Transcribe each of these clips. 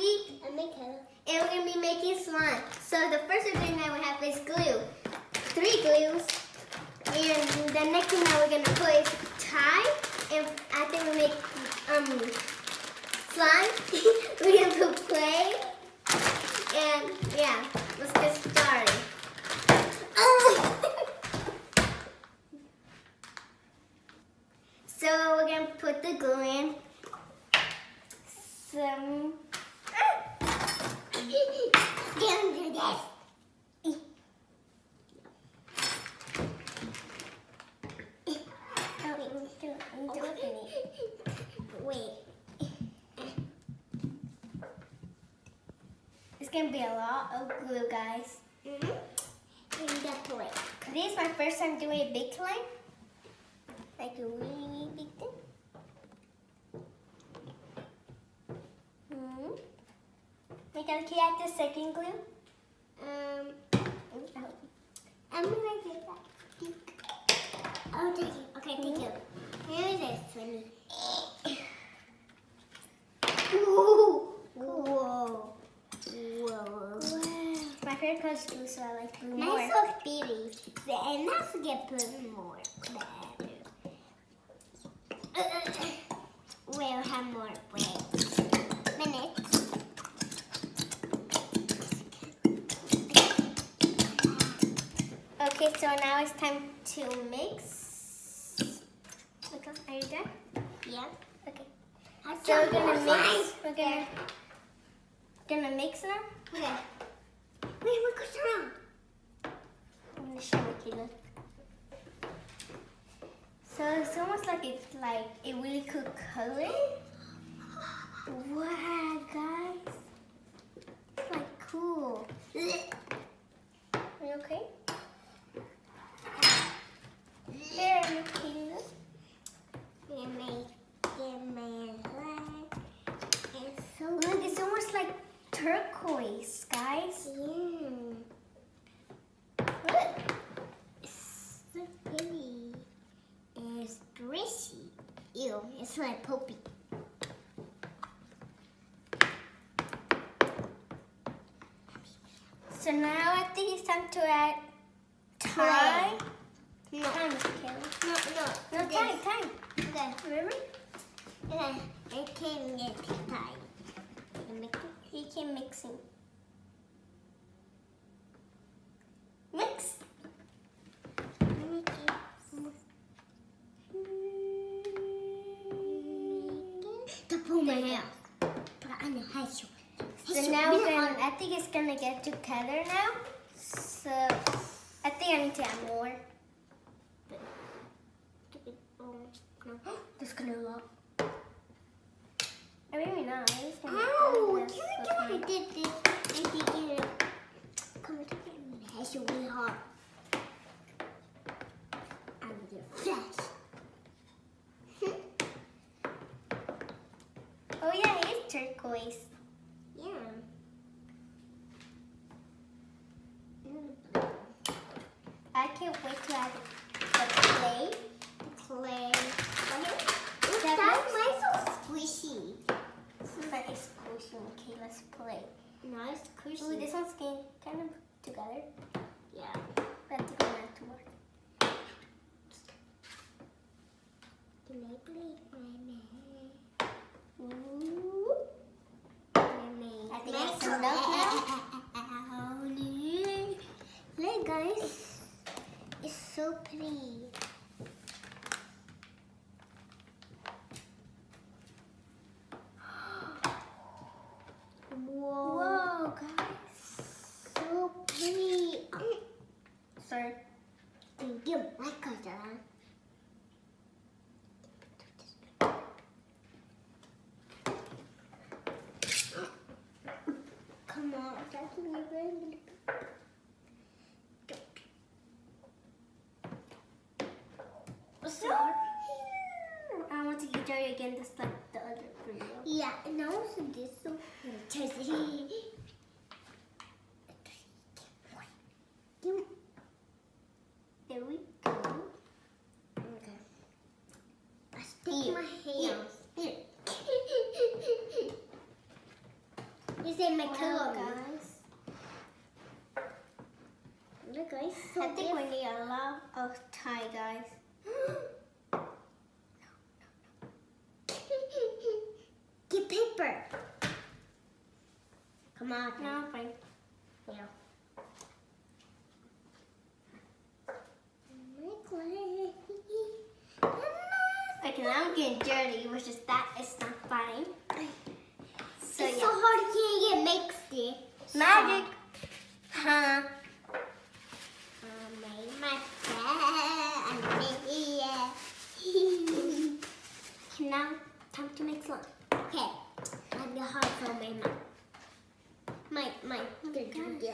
Poppy. And we're going to be making slime. So the first ingredient we have is glue. 3 glues. And the next thing that we're going to put is tie. And after we make slime, we're going to put clay. And yeah, let's get started. So we're going to put the glue in. Some... Don't do this. Wait. It's going to be a lot of glue, guys. This is my first time doing a big slime. Like a really big thing. Miguel, can you add the second glue? I'm gonna do that. Oh, thank you. Okay, thank you. Here it is, Sunny. Whoa. Whoa. Whoa. My favorite color is blue, so I like blue more. Nice little speedy. And not forget blue more. We'll have more minutes. Okay, so now it's time to mix. Okay, are you done? Yeah. Okay. So we're gonna mix. We're gonna mix now. Okay. Wait, what goes wrong? I'm gonna show you, look. So it's almost like it's like a really cool color. Wow, guys. It's like cool. Are you okay? Here, Michaela. Look, it's almost like turquoise, guys. Yeah. Look. It's so pretty. It's squishy. Ew, it's like Poppy. So now I think it's time to add time. No. Time, Michaela. No, time. Okay. Remember? Okay. I can't get time. He can mixing. Mix. So now I think it's gonna get together now. So I think I need to add more. This gonna lot. I mean not. Oh, I did this. I did it. Come on, it's really hard. I'm gonna flash. Oh yeah, it's turquoise. Yeah. I can't wait to add the clay. That's so squishy. This is like a squishy. Okay, let's play. Nice squishy. Ooh, this one's getting kind of together. Yeah. We have to go around 2 more. Can I play my man? Ooh. I think it's enough now. Look, guys. It's so pretty. Whoa, guys. So pretty. Sorry. Thank you. My cousin. Come on, that's me. Sorry. I want to enjoy again, just like the other video. Yeah, and also this one. There we go. Okay. I stick my hands. Here. in my Wow, pillow. guys. Look, guys. So I think we need a lot of tie, guys. Get paper. Come on. No, I'm fine. Yeah. Okay, now I'm getting dirty, which is that is not fine. So It's yeah. so hard to get mixed it. Magic. Huh? I made my bed. Now, time to make slime. Okay. I'm the hard for my mom. My good yeah.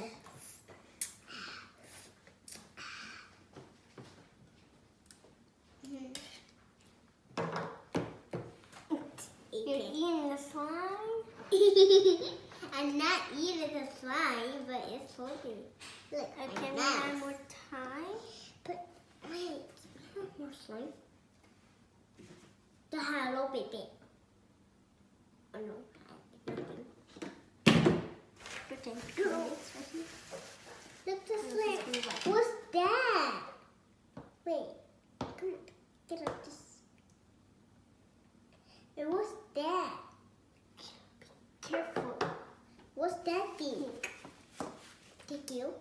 You're eating the slime? I'm not eating the slime, but it's floating. Look, Okay, my one mouth. more time. But wait, more slime. The Hello Baby. Oh no, nothing. Pretend. Look, the slime. What's that? Wait, come on, get up this. And what's that? Careful. What's that thing? Thank you.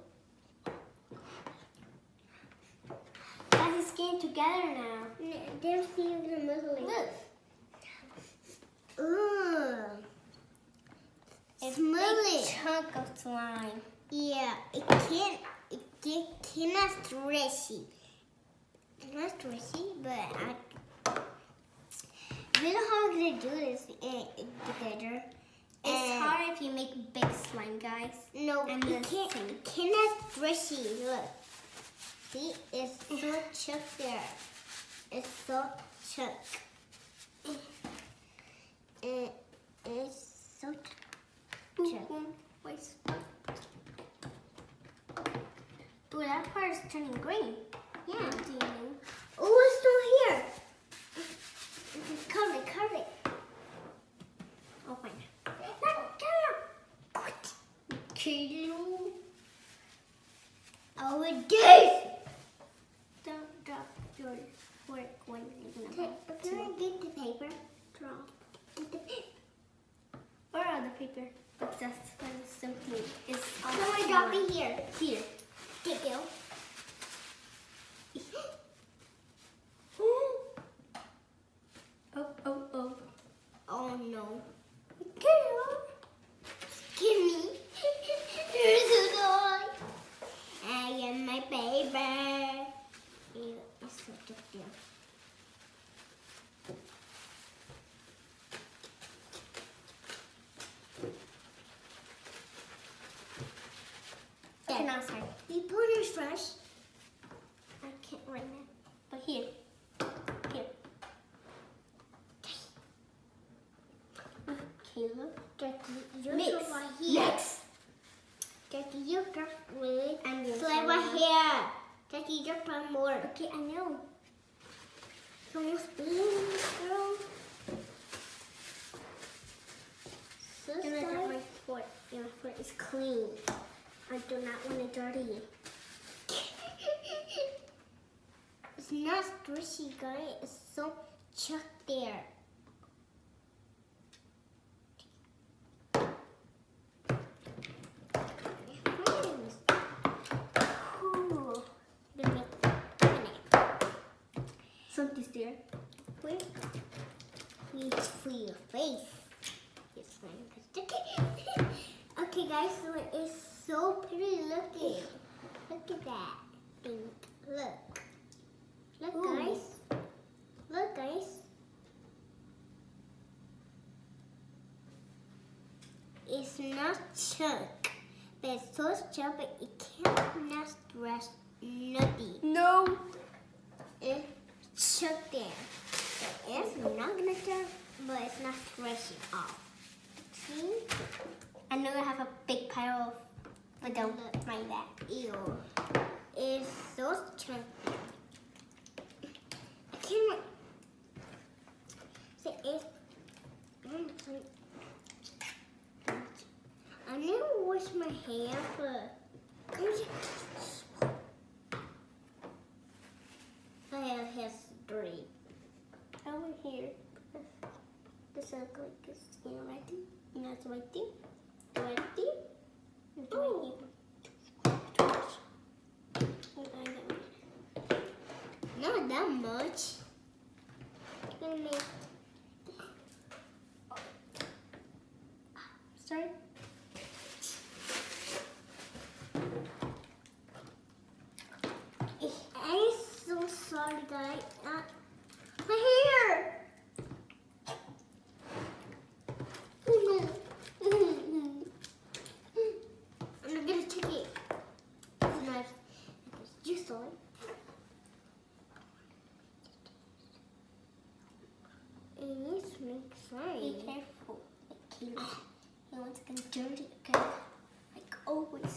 Guys, it's getting together now. There's the in the middle. Look. Ooh. It's Smell a it. chunk of slime. Yeah, it cannot stretchy. It's not stretchy, but I really hard to do this together. It's hard if you make big slime, guys. No, And it the can't. same. It cannot stretchy. Look, see, it's so chunk there. It's so chunk. It's so chunk. Wait. Ooh, that part is turning green. Yeah. What do you mean? Oh, it's still here. Cover it, cover it. Oh, fine. Kilo. Oh, it did. Don't drop your fork when you're Can gonna I get the paper? drop. Get the paper. Or other paper. Because that's when something is on Can I drop it here? Here. Thank you. Oh, oh, oh. Oh no. Give me. Here's a toy. I am my baby. It's so cute. Okay, now sorry. The putter's fresh. I can't right now. But here. Here. Okay, look. Jackie, you Mix. drop right here. Mix. Jackie, you drop really. I'm doing Slide some right now. here. Jackie, you drop one more. Okay, I know. Come on, spoon, girl. So I'm gonna drop my sorry. fork. Yeah, my fork is clean. I do not want it dirty. It's not squishy, guys. It's so chuck there. Ooh. Something's there. Wait. It's for your face. It's fine. Okay, guys, so it's so pretty looking. Look at that thing. Look. Look, Ooh. guys. Look, guys. It's not chunk, but it's so chunk, but it cannot stretch nothing. No. It's chunk there. It's not gonna chunk, but it's not stretching off. See? I know I have a big pile of, but don't mind that. Ew. It's so chunky. I can't. See, it's. hamper. I have history. Over here. This looks like this here right there. And that's right there. Right there. And right here. Not that much. Sorry. I'm so sorry, guys. My hair. I'm gonna take it. It's nice. You saw it. It needs to make Be slime. careful. Like Caleb. He wants to get dirty, okay? Like always.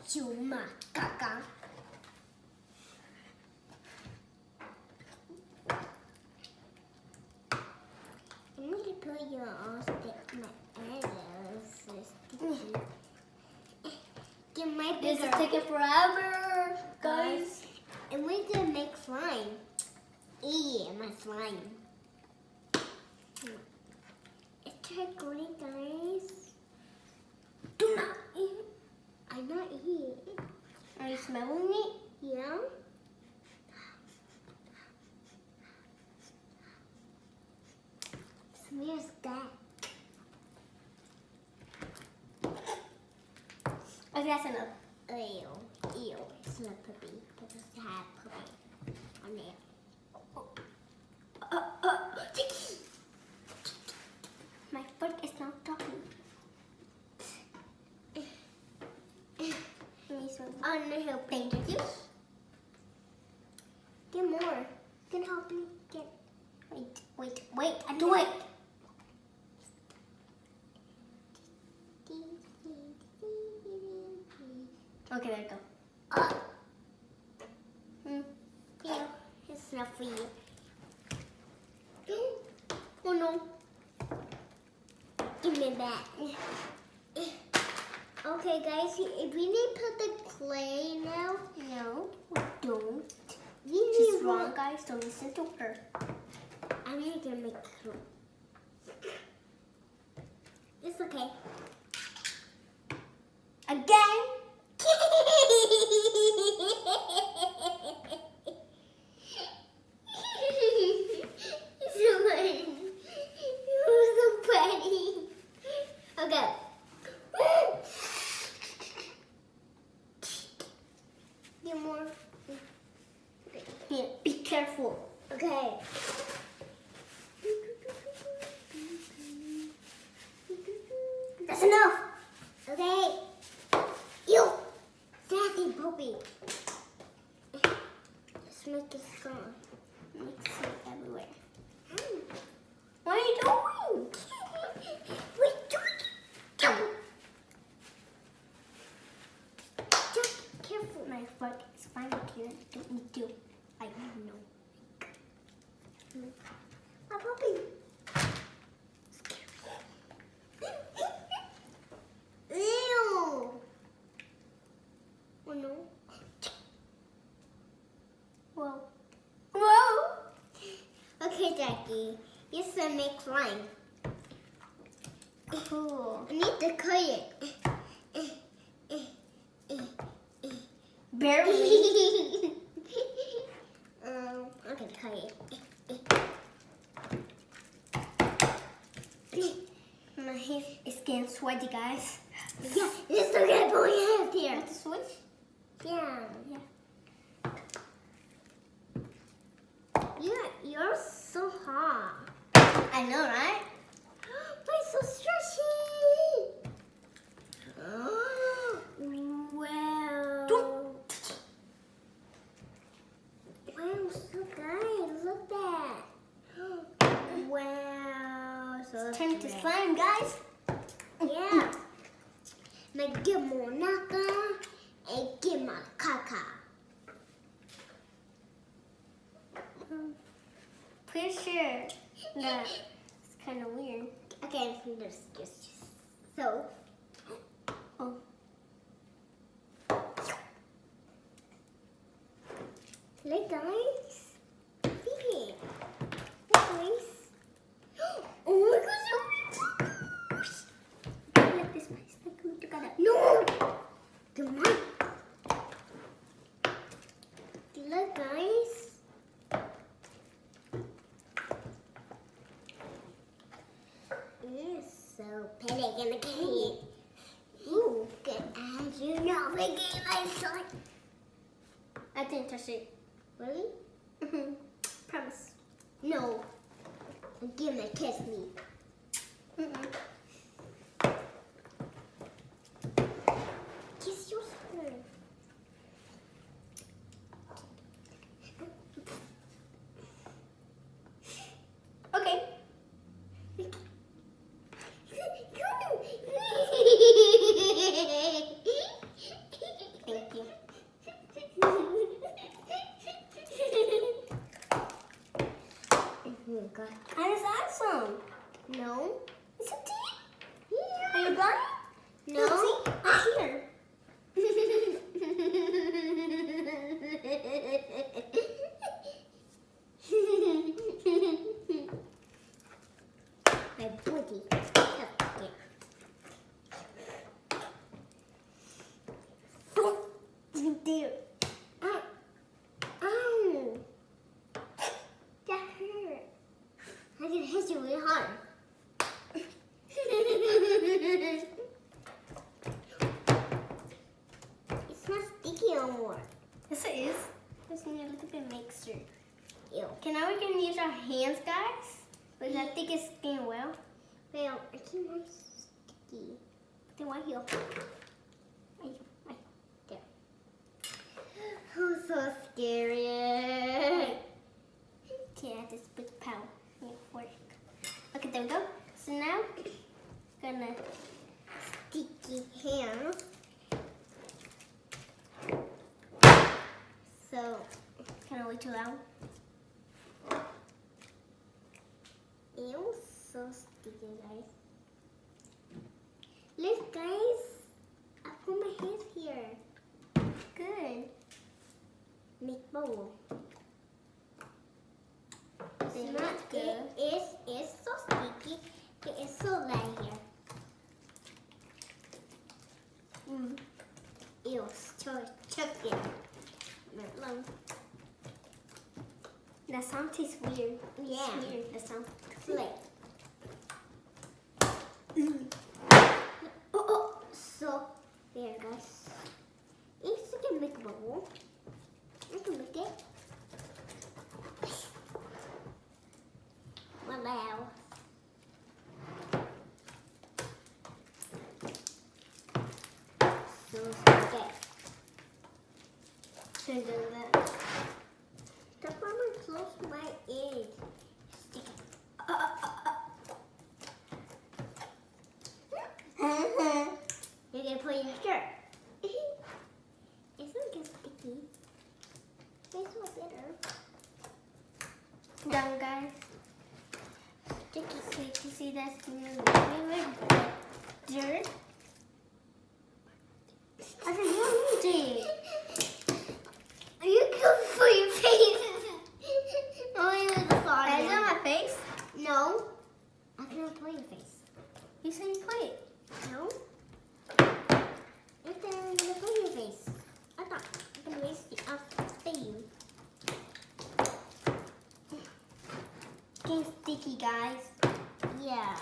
Chumacaca. I'm gonna put you on my arrows. Get my This bigger. is taking forever, guys. And we can make slime. Yeah, my slime. It's recording, guys. Do not eat. I not eat. Are you smelling it? Yeah. Smells that. Okay, that's enough. Ew. It's not puppy. But it's a puppy on there. My foot is not talking. Oh, no help. Thank you. Get more. Can help me get. Wait, I do it. Okay, there you go. Yeah, it's not for you. Oh no. Give me that. Okay, guys, if we need to put the clay now. No, don't. We She's need wrong, guys. Don't listen to her. I'm not gonna make it. It's okay. Again? You're so funny. Okay. Get more. Here, be careful. Okay. That's enough. Okay. You. Sassy puppy. Let's make a song. Mix it everywhere. What are you doing? Wait, just careful. My foot is fine here. Don't need to. I know. My puppy. Ew. Oh no. Whoa. Whoa. Okay, Jackie. You should make slime. Cool. I need to cut it. Barely. I can cut it. My hair is getting sweaty, guys. Yeah, this is gonna put your hands here. Want to switch? Yeah. You're so hot. I know, right? Why so stretchy? Wow. Don't. Wow, so good. Look that. Wow. So Turn to stretchy. slime, guys. Yeah. Nagimonaka and Gimakaka. Pretty sure That's kind of weird. Okay, there's just so. Oh. Look, guys. See it. Look, guys. Oh my gosh. Like this one. Like we together. No. Come on. Look, guys. It's so pretty and again. Ooh, good as you know, the game I saw. I didn't touch it. Really? Mm-hmm. Promise. No. Give me, kiss me. Mm-mm. Kiss your spoon. Okay. Thank you. Oh God. That is awesome. No. It's a tea. Yeah. Are you blind? No. See? Ah, here. My booty. There. Ow. Ow. That hurt. I can hit you really hard. It's not sticky no more. Yes, it is. Just need a little bit of mixture. Ew. Okay, now we can use our hands, guys. Because I think it's sticking well. Well, I can't make it sticky. Then why here? There. Oh, so scary. Okay, I just put power. Yeah, work. Okay, there we go. So now, gonna Sticky hands. So, kind of way too loud. ew, so sticky, guys. Look, guys. I put my hands here. Good. Make bowl. They It's look not good. It's so sticky. It is so light here. Ew, chocolate. Melon. That sound tastes weird. Yeah. It's weird. That sound. Like. Oh, so there, guys. If you can make a bowl, I can make it. Wow. So sticky. Shouldn't do that. The farmer closed my ears. Sticky. You can put your shirt. It's not get sticky. It's not bitter. Done, guys. Sticky. So you see that's really dirt. I don't know. You can put your face. Only with the song. Is it on my face? No. I cannot put your face. You said you put it. No. It's gonna put your face. I thought I'm gonna waste it. I'll stay you. Getting sticky, guys. Yeah.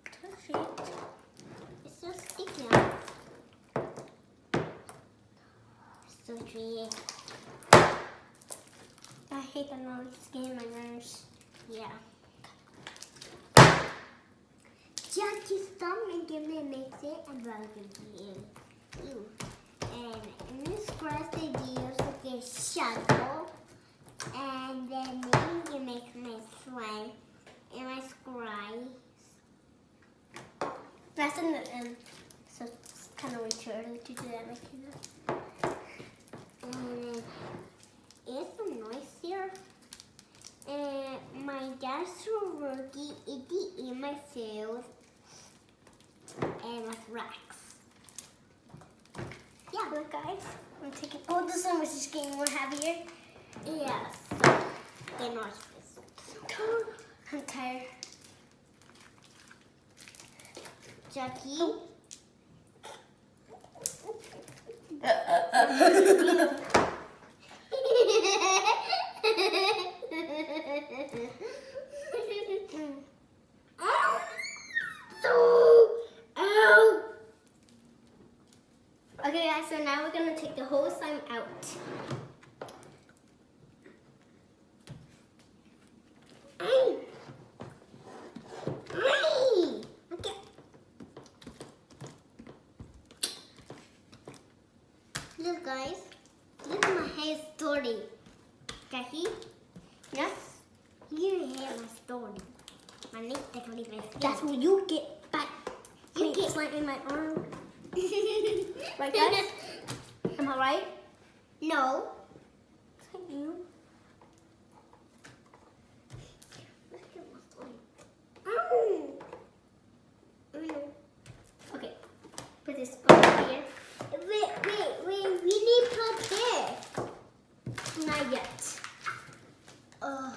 Touch it. It's so sticky now. So tricky. I hate the noise. It's getting my nerves. Yeah. Jackie, stop and give me a mix it and rather give you. And in this grass they use like a shovel. And then maybe you make my slime and my scribe. That's in the end. So it's kind of way too early to do that. Like, you know. my dad's sorority, itty in my field, and with Rex. Yeah, look guys, I'm taking, oh, this one was just getting more heavier. Yes. The North Face. I'm tired. Jackie. Okay guys, so now we're gonna take the whole slime out. Okay. Look guys, look at my hair story. Jackie, Yes? you have my story. My neck technically my skin. That's what you get back. You You get- get slime in my arm. Right guys? Am I right? No. Thank you. Look at my story. Ow. Okay, put this over here. Wait, we need to put this. Not yet. Oh,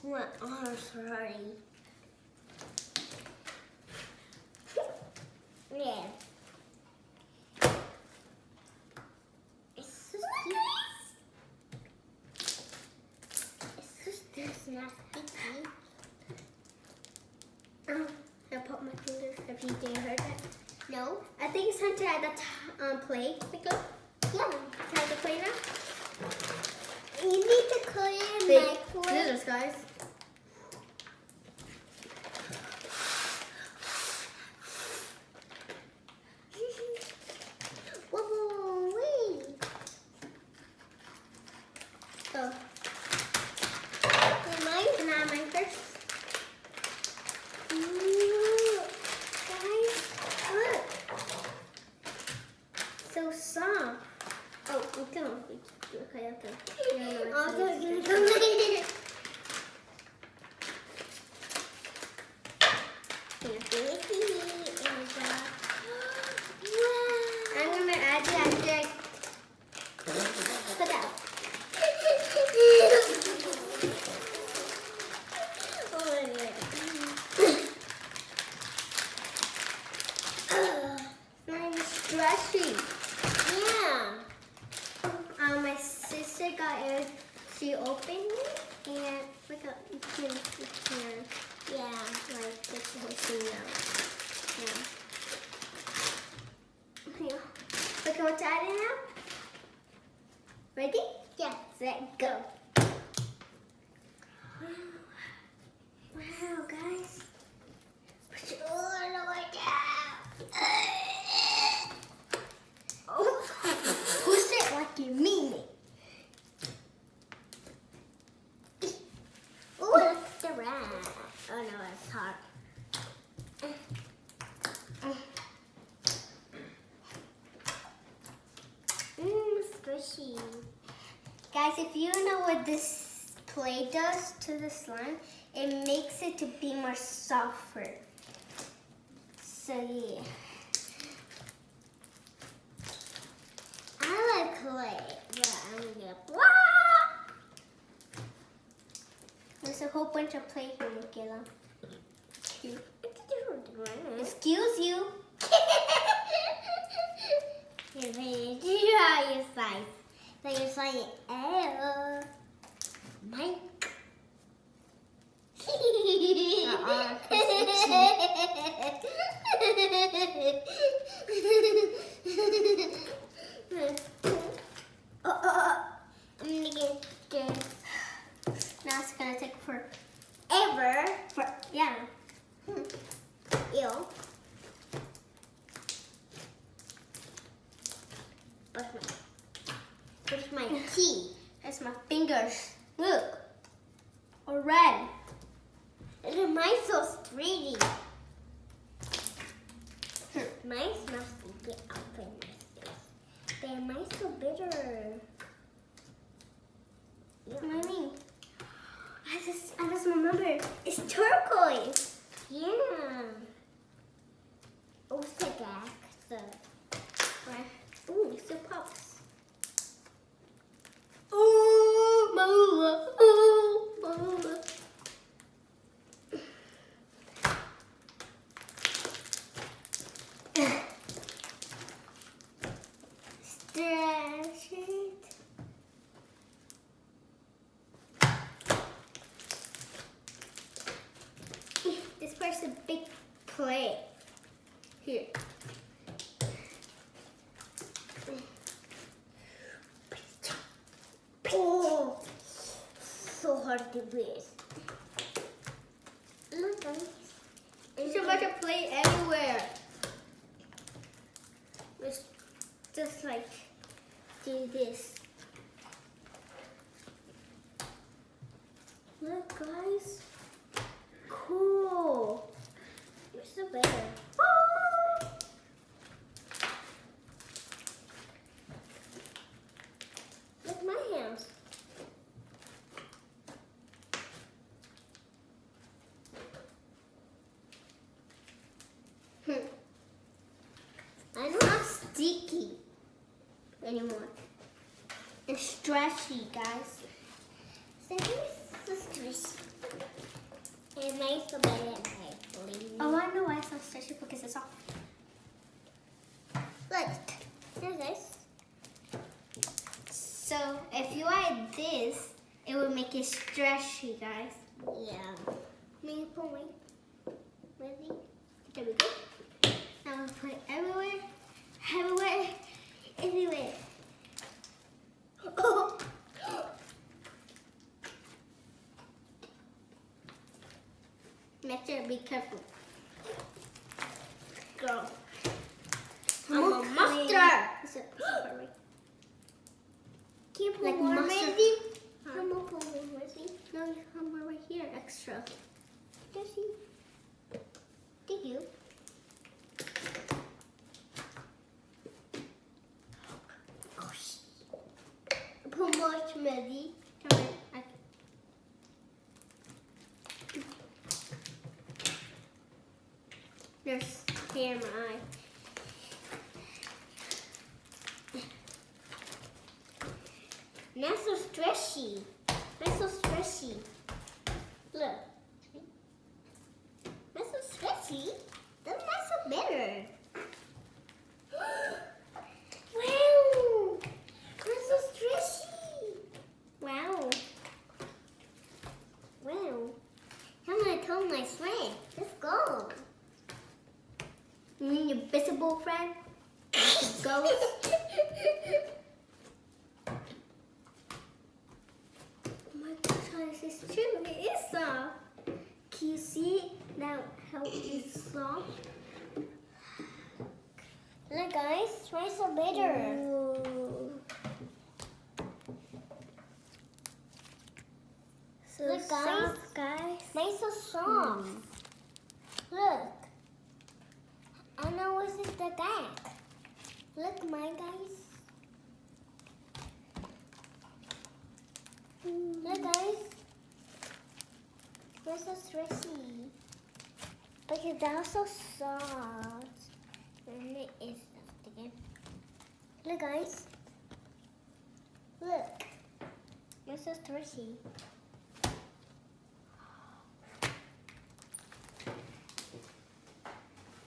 my arm's hurting. Yeah. It's just not sticky. I put my fingers if you didn't heard that. No? I think it's time to add the plate. Pick up. Yeah. Add the plate now. You need to clear Big my plate. scissors, guys. Whoa, wait. So, Mine? can I have mine first? Guys, look. So soft. Oh, okay. Okay. Oh, they're gonna come later. I'm gonna add it after I put out. Mine is stretchy. My sister got it. She opened it and look up. You can like get the whole thing out. Yeah. Okay, what's adding now? Ready? Yeah. Set, go. Wow, guys. Push it all the way down. Oh, push it like you mean it. What's the rat? Oh no, it's hard. Squishy. Guys, if you know what this play does to the slime, it makes it to be more softer. So yeah. I like clay, but I'm gonna. There's a whole bunch of play here, Michaela. Excuse Excuse you. You're ready to try your size. So you're saying, oh, Mike. I'm gonna get this Now it's gonna take forever. Yeah. Ew. Where's my teeth? That's my fingers. Look. Or red. Mine's so pretty. Mine smells stinky up in my face. But mine's so bitter. What do you mean? I have the toy. Yeah. Oh, it's the gag. So. Ooh, it still pops. Ooh, Malula. Ooh, Malula. Stretch it. This part's a big plate. Here. Oh, so hard to breathe. Look, guys. There's a bunch of plate everywhere. Let's just like do this. Look, guys. Cool. You're so better. Look my hands. I'm not sticky anymore. It's stretchy, guys. So this is stretchy. It makes a better actually. Oh, I know why it's so stretchy because it's soft. Look. There, guys. So if you add this, it will make it stretchy, guys. Yeah. Me pull me. Ready? There we go. Now we'll put it everywhere, everywhere, everywhere. Oh. Make sure to be careful. Girl. I'm a monster. Can you pull Like more, mustard. Rosie? Huh? Come on, pull more, Rosie. No, you have more right here, extra. Does he? Thank you. Put more smoothie. Come on. There's hair in my eye. Not so stretchy. Not so stretchy. Look. Not so stretchy. That's not so better. Wow. Not so stretchy. Wow. Wow. I'm gonna tell my friend. Let's go. You mean your visible friend? The ghost? Oh my gosh, this is true. It is soft. Can you see now how it's soft? Look, guys. Try so better. Ooh. So Look, guys. soft, guys. Nice so soft. Look. I know this is the back. Look, my guys. Look, guys. They're so stretchy. Because they're so soft. And it is soft again. Look, guys. Look. They're so stretchy.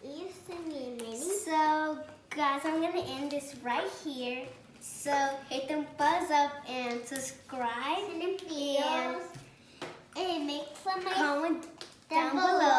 You send me a mini? So, guys, I'm going to end this right here. So, hit the thumbs up and subscribe. Send them videos. And make some Comment down down below.